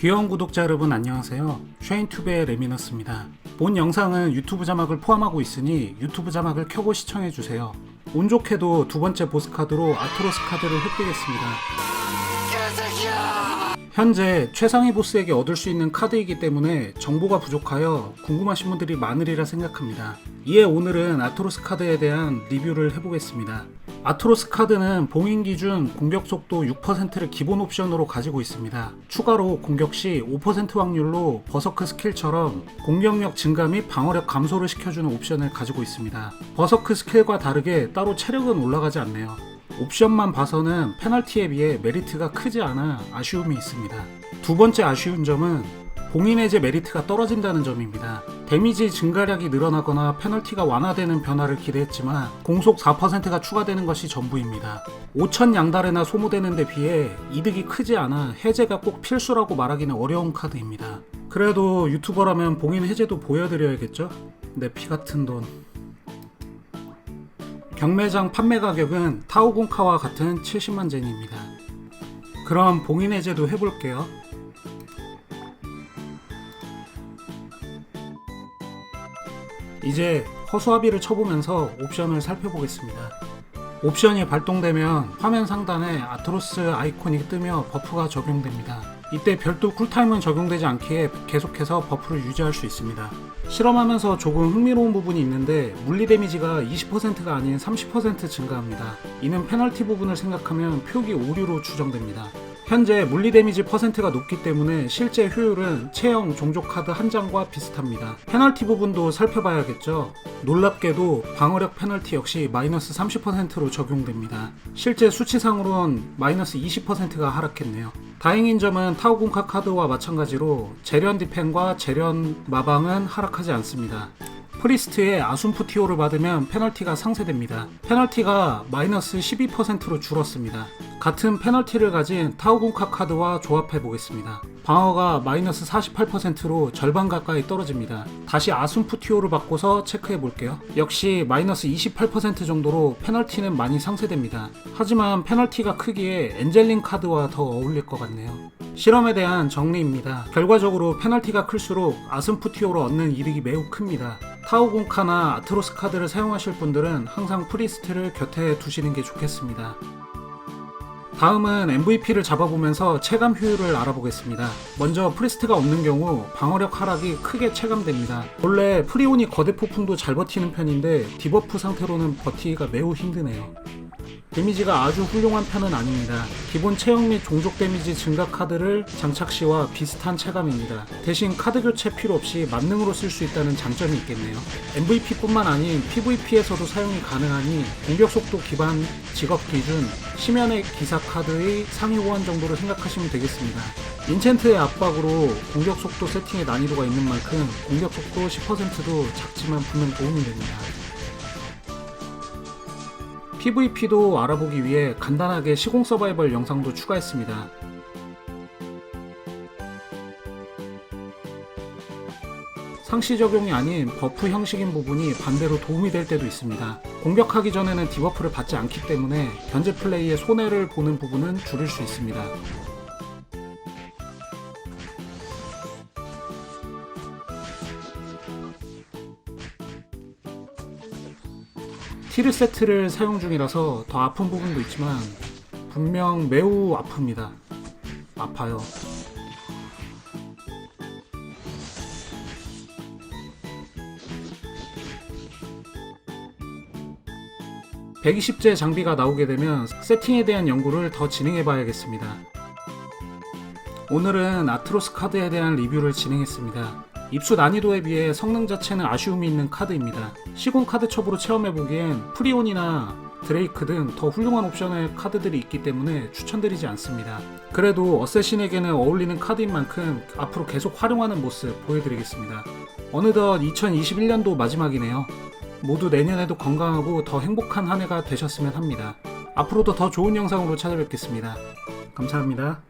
귀여운 구독자 여러분 안녕하세요. 쉐인튜브의 레미너스입니다. 본 영상은 유튜브 자막을 포함하고 있으니 유튜브 자막을 켜고 시청해주세요. 운 좋게도 두 번째 보스카드로 아트로스 카드를 획득했습니다. 현재 최상위 보스에게 얻을 수 있는 카드이기 때문에 정보가 부족하여 궁금하신 분들이 많으리라 생각합니다. 이에 오늘은 아트로스 카드에 대한 리뷰를 해보겠습니다. 아트로스 카드는 봉인 기준 공격 속도 6%를 기본 옵션으로 가지고 있습니다. 추가로 공격 시 5% 확률로 버서크 스킬처럼 공격력 증가 및 방어력 감소를 시켜주는 옵션을 가지고 있습니다. 버서크 스킬과 다르게 따로 체력은 올라가지 않네요. 옵션만 봐서는 페널티에 비해 메리트가 크지 않아 아쉬움이 있습니다. 두 번째 아쉬운 점은 봉인 해제 메리트가 떨어진다는 점입니다. 데미지 증가량이 늘어나거나 페널티가 완화되는 변화를 기대했지만 공속 4%가 추가되는 것이 전부입니다. 5,000 양다레나 소모되는 데 비해 이득이 크지 않아 해제가 꼭 필수라고 말하기는 어려운 카드입니다. 그래도 유튜버라면 봉인 해제도 보여드려야겠죠? 내 피같은 돈. 경매장 판매 가격은 타오군카와 같은 70만 젠입니다. 그럼 봉인 해제도 해볼게요. 이제 허수아비를 쳐보면서 옵션을 살펴보겠습니다. 옵션이 발동되면 화면 상단에 아트로스 아이콘이 뜨며 버프가 적용됩니다. 이때 별도 쿨타임은 적용되지 않기에 계속해서 버프를 유지할 수 있습니다. 실험하면서 조금 흥미로운 부분이 있는데 물리 데미지가 20%가 아닌 30% 증가합니다. 이는 페널티 부분을 생각하면 표기 오류로 추정됩니다. 현재 물리 데미지 퍼센트가 높기 때문에 실제 효율은 체형 종족 카드 한 장과 비슷합니다. 페널티 부분도 살펴봐야겠죠. 놀랍게도 방어력 페널티 역시 마이너스 30%로 적용됩니다. 실제 수치상으론 마이너스 20%가 하락했네요. 다행인 점은 타오군카 카드와 마찬가지로 재련 디펜과 재련 마방은 하락하지 않습니다. 프리스트의 아순푸티오를 받으면 페널티가 상쇄됩니다. 페널티가 마이너스 12%로 줄었습니다. 같은 페널티를 가진 타오군카 카드와 조합해 보겠습니다. 방어가 마이너스 48%로 절반 가까이 떨어집니다. 다시 아순푸티오를 바꿔서 체크해 볼게요. 역시 마이너스 28% 정도로 페널티는 많이 상쇄됩니다. 하지만 페널티가 크기에 엔젤린 카드와 더 어울릴 것 같네요. 실험에 대한 정리입니다. 결과적으로 페널티가 클수록 아순푸티오로 얻는 이득이 매우 큽니다. 타오군카나 아트로스 카드를 사용하실 분들은 항상 프리스트를 곁에 두시는 게 좋겠습니다. 다음은 MVP를 잡아보면서 체감 효율을 알아보겠습니다. 먼저 프리스트가 없는 경우 방어력 하락이 크게 체감됩니다. 원래 프리온이 거대 폭풍도 잘 버티는 편인데 디버프 상태로는 버티기가 매우 힘드네요. 데미지가 아주 훌륭한 편은 아닙니다. 기본 체형 및 종족 데미지 증가 카드를 장착 시와 비슷한 체감입니다. 대신 카드 교체 필요 없이 만능으로 쓸 수 있다는 장점이 있겠네요. MVP뿐만 아닌 PVP에서도 사용이 가능하니 공격 속도 기반 직업 기준 심연의 기사 카드의 상위 호환 정도로 생각하시면 되겠습니다. 인챈트의 압박으로 공격 속도 세팅에 난이도가 있는 만큼 공격 속도 10%도 작지만 분명 도움이 됩니다. PVP도 알아보기 위해 간단하게 시공 서바이벌 영상도 추가했습니다. 상시 적용이 아닌 버프 형식인 부분이 반대로 도움이 될 때도 있습니다. 공격하기 전에는 디버프를 받지 않기 때문에 견제 플레이에 손해를 보는 부분은 줄일 수 있습니다. 티르 세트를 사용 중이라서 더 아픈 부분도 있지만 분명 매우 아픕니다. 아파요. 120제 장비가 나오게 되면 세팅에 대한 연구를 더 진행해 봐야겠습니다. 오늘은 아트로스 카드에 대한 리뷰를 진행했습니다. 입수 난이도에 비해 성능 자체는 아쉬움이 있는 카드입니다. 시공 카드 첩으로 체험해보기엔 프리온이나 드레이크 등 더 훌륭한 옵션의 카드들이 있기 때문에 추천드리지 않습니다. 그래도 어쌔신에게는 어울리는 카드인 만큼 앞으로 계속 활용하는 모습 보여드리겠습니다. 어느덧 2021년도 마지막이네요. 모두 내년에도 건강하고 더 행복한 한 해가 되셨으면 합니다. 앞으로도 더 좋은 영상으로 찾아뵙겠습니다. 감사합니다.